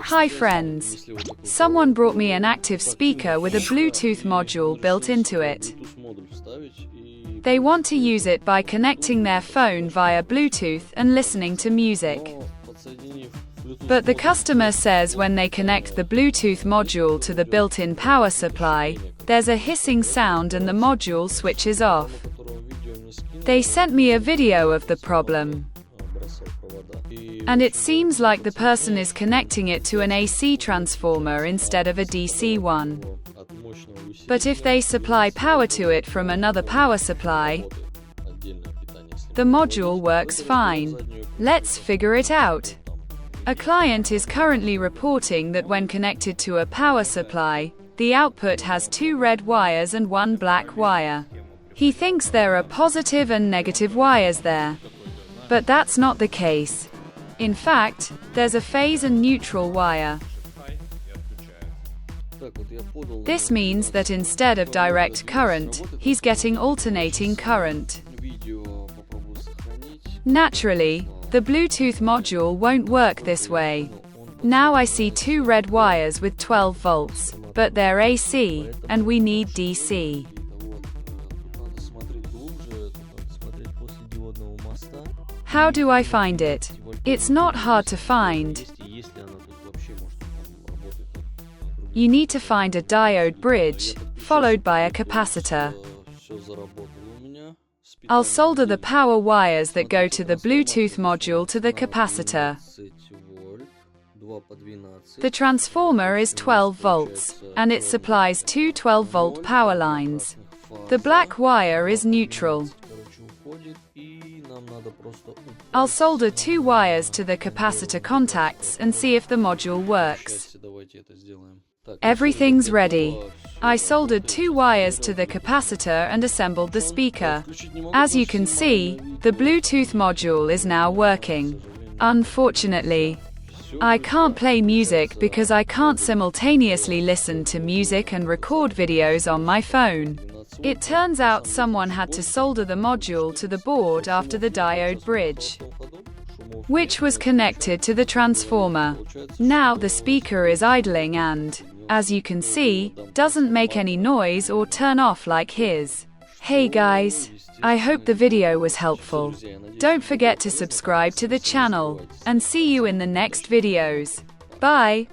Hi friends. Someone brought me an active speaker with a Bluetooth module built into it. They want to use it by connecting their phone via Bluetooth and listening to music. But the customer says when they connect the Bluetooth module to the built-in power supply, there's a hissing sound and the module switches off. They sent me a video of the problem. And it seems like the person is connecting it to an AC transformer instead of a DC one. But if they supply power to it from another power supply, the module works fine. Let's figure it out. A client is currently reporting that when connected to a power supply, the output has 2 red wires and 1 black wire. He thinks there are positive and negative wires there. But that's not the case. In fact, there's a phase and neutral wire. This means that instead of direct current, he's getting alternating current. Naturally, the Bluetooth module won't work this way. Now I see 2 red wires with 12 volts, but they're AC, and we need DC. How do I find it? It's not hard to find. You need to find a diode bridge, followed by a capacitor. I'll solder the power wires that go to the Bluetooth module to the capacitor. The transformer is 12 volts, and it supplies 2 12-volt power lines. The black wire is neutral. I'll solder 2 wires to the capacitor contacts and see if the module works. Everything's ready. I soldered 2 wires to the capacitor and assembled the speaker. As you can see, the Bluetooth module is now working. Unfortunately, I can't play music because I can't simultaneously listen to music and record videos on my phone. It turns out someone had to solder the module to the board after the diode bridge, which was connected to the transformer. Now the speaker is idling and, as you can see, doesn't make any noise or turn off like his. Hey guys, I hope the video was helpful. Don't forget to subscribe to the channel, and see you in the next videos. Bye!